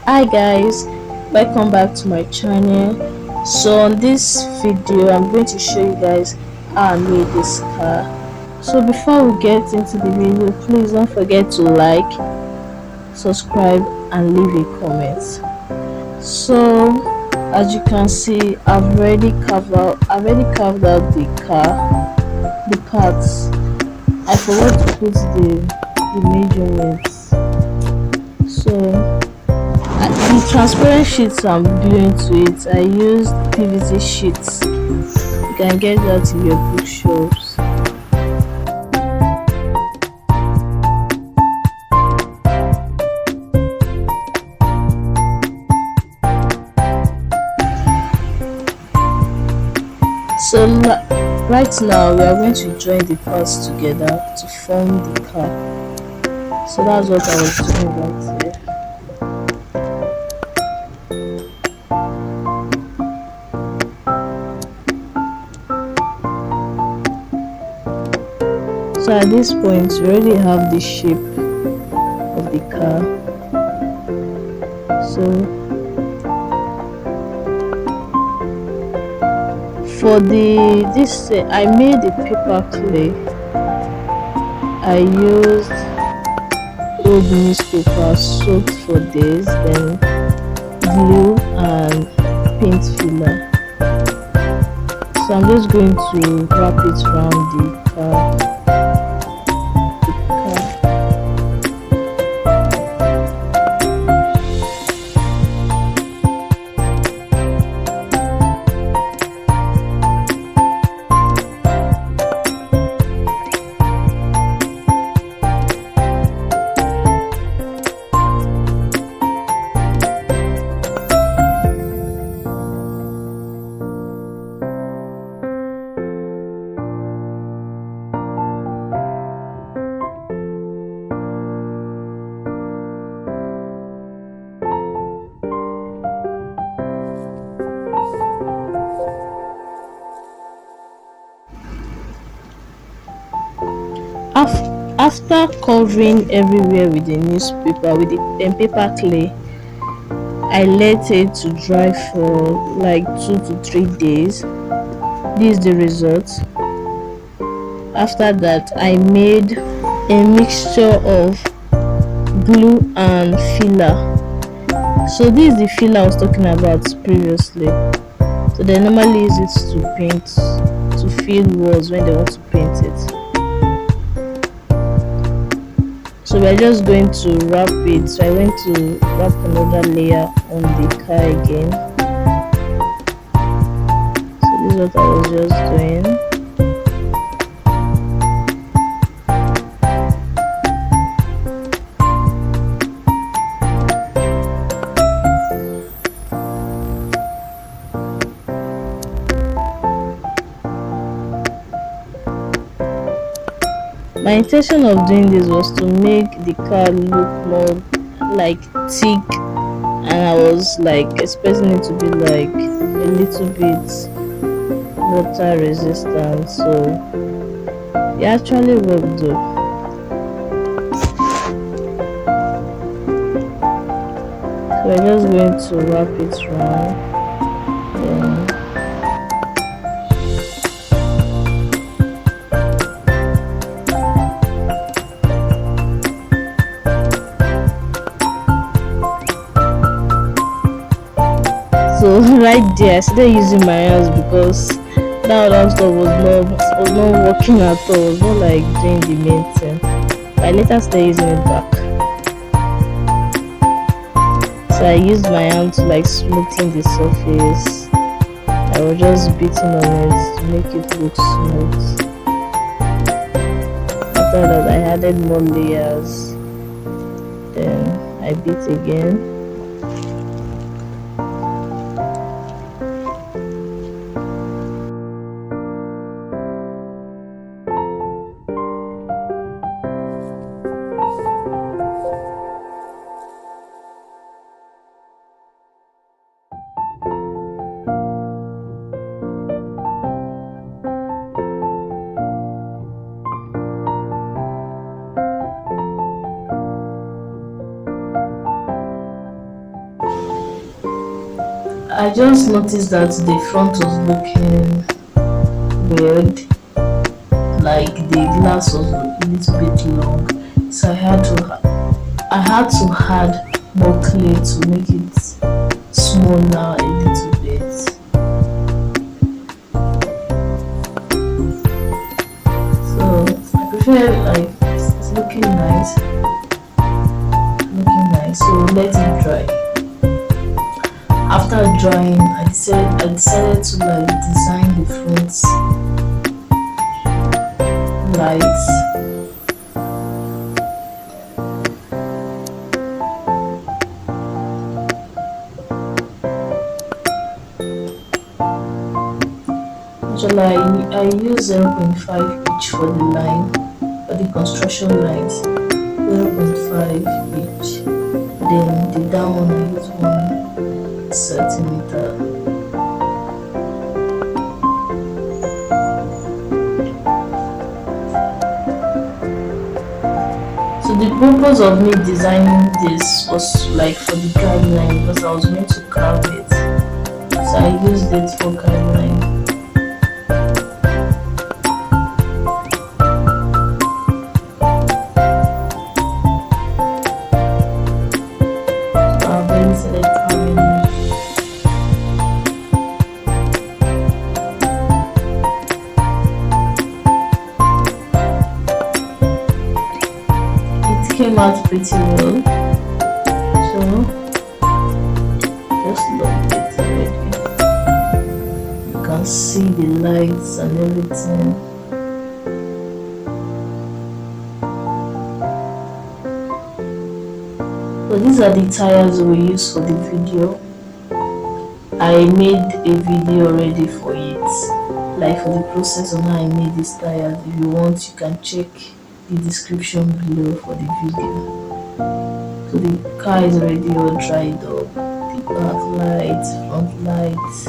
Hi guys, welcome back to my channel. So on this video I'm going to show you guys how I made this car. So before we get into the video, please don't forget to like, subscribe and leave a comment. So as you can see, I've already carved out the parts. I forgot to put the measurements. So the transparent sheets I'm gluing to it, I used PVC sheets. You can get that in your bookshops. So right now we are going to join the parts together to form the car. So that's what I was doing right here. So at this point we already have the shape of the car. So for this I made the paper clay. I used old newspaper soaked for days, then glue and paint filler. So I'm just going to wrap it around the car. After covering everywhere with the newspaper with the paper clay, I let it to dry for like 2 to 3 days. This is the result. After that, I made a mixture of glue and filler. So this is the filler I was talking about previously. So they normally use it to paint, to fill walls when they want to paint it. So we're just going to wrap it. So I went to wrap another layer on the car again. So this is what I was just doing. My intention of doing this was to make the car look more like thick, and I was like expecting it to be like a little bit water resistant. So it actually worked though. So we're just going to wrap it around. So right there I started using my hands because that other stuff was not working at all. It was not like doing the main thing. I later started using it back. So I used my hand to like smoothing the surface. I was just beating on it to make it look smooth. After that I added more layers. Then I beat again. I just noticed that the front was looking weird, like the glass was a little bit long, so I had to add more clay to make it smaller a little bit. So I prefer, like, it's looking nice, so let it dry. After drying, I decided to like design the front lights. Actually, I use 0.5 each for the line, for the construction lines, 0.5 each. Then the down one I use 1 centimeter. So the purpose of me designing this was like for the guideline, because I was going to carve it. So I used it for guideline. Came out pretty well, so just love it already. You can see the lights and everything. So these are the tires we use for the video. I made a video already for it, like for the process on how I made these tires. If you want, you can check the description below for the video. So the car is already all dried up. The back lights, front lights,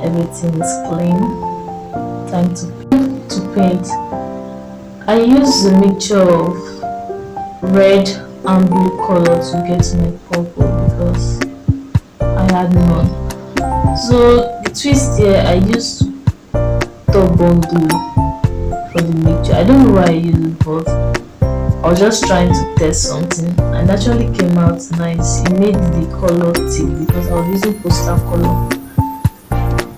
everything is clean. Time to paint. I use a mixture of red and blue color to get my purple because I had none. So the twist here, I used top bond glue for the mixture. I don't know why I used it, but I was just trying to test something, and actually came out nice. It made the color thick because I was using poster color.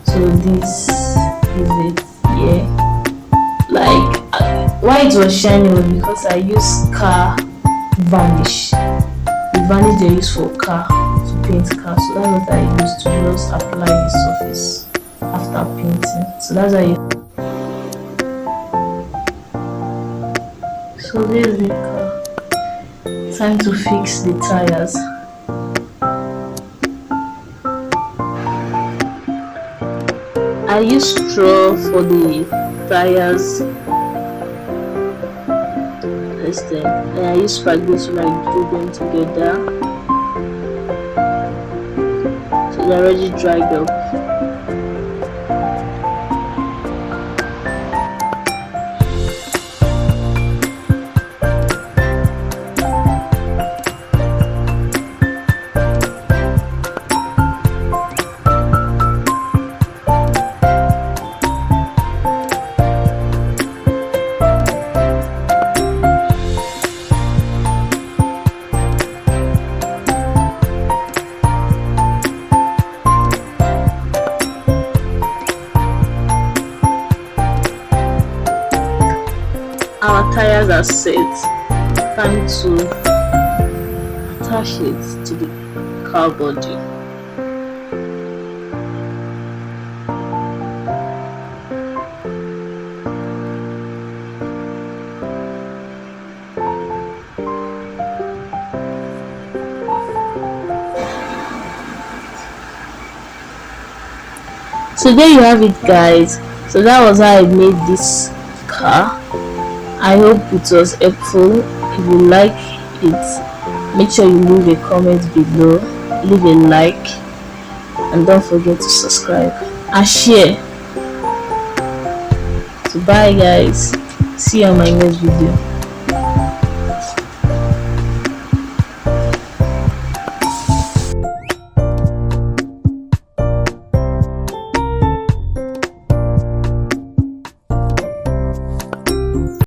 So this is it. Yeah, like why it was shiny was because I used car varnish, the varnish they use for car to paint car. So that's what I used to just apply the surface after painting. So that's how you. So this is the car. Time to fix the tires. I use straw for the tires. And I use spaghetti to like glue them together. So they're already dried up. Our tires are set. Time to attach it to the car body. So there you have it, guys. So that was how I made this car. I hope it was helpful. If you like it, make sure you leave a comment below, leave a like, and don't forget to subscribe and share. So bye guys, see you on my next video.